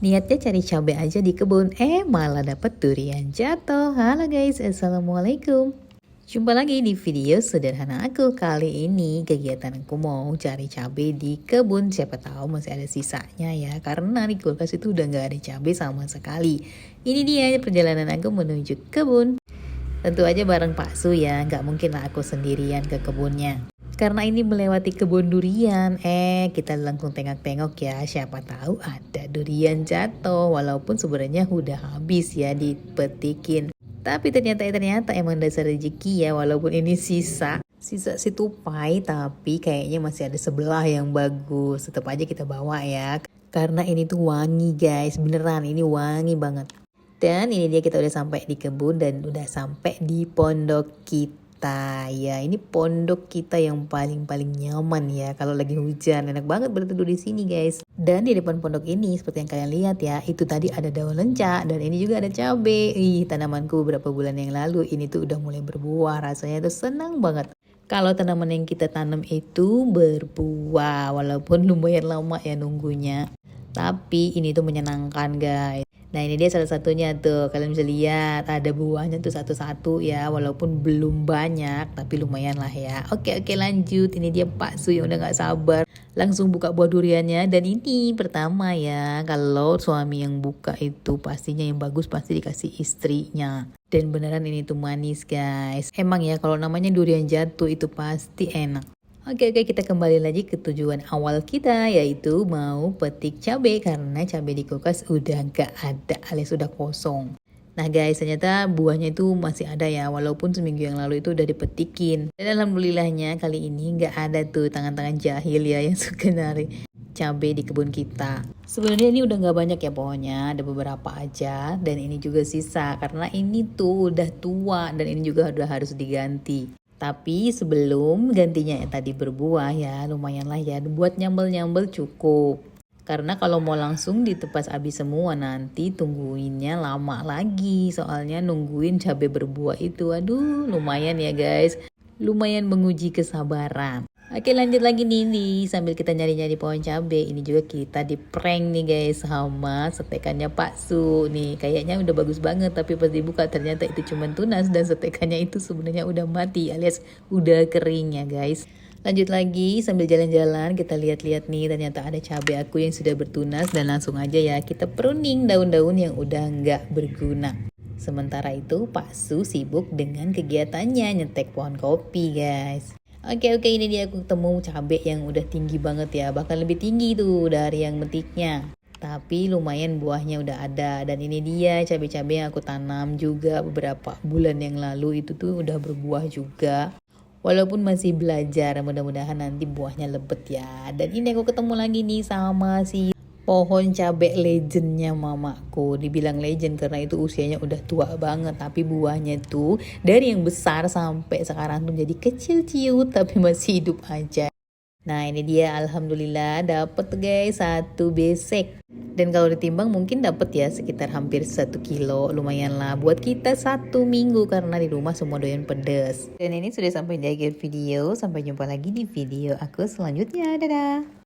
Niatnya cari cabai aja di kebun, malah dapet durian jatuh. Halo guys, assalamualaikum. Jumpa lagi di video sederhana aku. Kali ini kegiatan aku mau cari cabai di kebun. Siapa tahu masih ada sisanya ya, karena di kulkas itu udah nggak ada cabai sama sekali. Ini dia perjalanan aku menuju kebun. Tentu aja bareng Pak Su ya, nggak mungkin lah aku sendirian ke kebunnya. Karena ini melewati kebun durian, kita langsung tengok-tengok ya, siapa tahu ada durian jatuh, walaupun sebenarnya udah habis ya dipetikin. Tapi ternyata emang dasar rezeki ya, walaupun ini sisa si tupai, tapi kayaknya masih ada sebelah yang bagus. Tetap aja kita bawa ya, karena ini tuh wangi guys, beneran ini wangi banget. Dan ini dia kita udah sampai di kebun dan udah sampai di pondok kita. Ya, ini pondok kita yang paling nyaman ya kalau lagi hujan. Enak banget berteduh di sini, guys. Dan di depan pondok ini seperti yang kalian lihat ya, itu tadi ada daun lenca dan ini juga ada cabai. Tanamanku beberapa bulan yang lalu ini tuh udah mulai berbuah. Rasanya tuh senang banget. Kalau tanaman yang kita tanam itu berbuah, walaupun lumayan lama ya nunggunya. Tapi ini tuh menyenangkan, guys. Nah, ini dia salah satunya tuh, kalian bisa lihat ada buahnya tuh satu-satu ya, walaupun belum banyak tapi lumayan lah ya. Oke lanjut, ini dia Pak Su yang udah gak sabar langsung buka buah duriannya. Dan ini pertama ya, kalau suami yang buka itu pastinya yang bagus pasti dikasih istrinya. Dan beneran ini tuh manis guys. Emang ya kalau namanya durian jatuh itu pasti enak. Oke, kita kembali lagi ke tujuan awal kita, yaitu mau petik cabai karena cabai di kulkas udah gak ada alias udah kosong. Nah guys, ternyata buahnya itu masih ada ya, walaupun seminggu yang lalu itu udah dipetikin. Dan alhamdulillahnya kali ini gak ada tuh tangan-tangan jahil ya yang suka narik cabai di kebun kita. Sebenarnya ini udah gak banyak ya pohonnya, ada beberapa aja, dan ini juga sisa karena ini tuh udah tua dan ini juga udah harus diganti. Tapi sebelum gantinya yang tadi berbuah ya, lumayan lah ya buat nyambel-nyambel cukup. Karena kalau mau langsung ditepas habis semua nanti tungguinnya lama lagi. Soalnya nungguin cabai berbuah itu, aduh lumayan ya guys. Lumayan menguji kesabaran. Oke lanjut lagi nih, sambil kita nyari-nyari pohon cabai. Ini juga kita di prank nih guys sama setekannya Pak Su. Nih kayaknya udah bagus banget, tapi pas dibuka ternyata itu cuma tunas dan setekannya itu sebenarnya udah mati alias udah kering ya guys. Lanjut lagi sambil jalan-jalan kita lihat-lihat nih, ternyata ada cabai aku yang sudah bertunas dan langsung aja ya kita pruning daun-daun yang udah nggak berguna. Sementara itu Pak Su sibuk dengan kegiatannya nyetek pohon kopi guys. Oke, ini dia aku ketemu cabai yang udah tinggi banget ya, bahkan lebih tinggi tuh dari yang metiknya. Tapi lumayan buahnya udah ada, dan ini dia cabai-cabai yang aku tanam juga beberapa bulan yang lalu itu tuh udah berbuah juga. Walaupun masih belajar, mudah-mudahan nanti buahnya lebet ya. Dan ini aku ketemu lagi nih sama si pohon cabai legendnya mamaku. Dibilang legend karena itu usianya udah tua banget, tapi buahnya tuh dari yang besar sampai sekarang tuh jadi kecil ciut tapi masih hidup aja. Nah ini dia alhamdulillah dapet guys satu besek. Dan kalau ditimbang mungkin dapet ya sekitar hampir 1 kilo. Lumayan lah buat kita 1 minggu karena di rumah semua doyan pedas. Dan ini sudah sampai di akhir video. Sampai jumpa lagi di video aku selanjutnya. Dadah.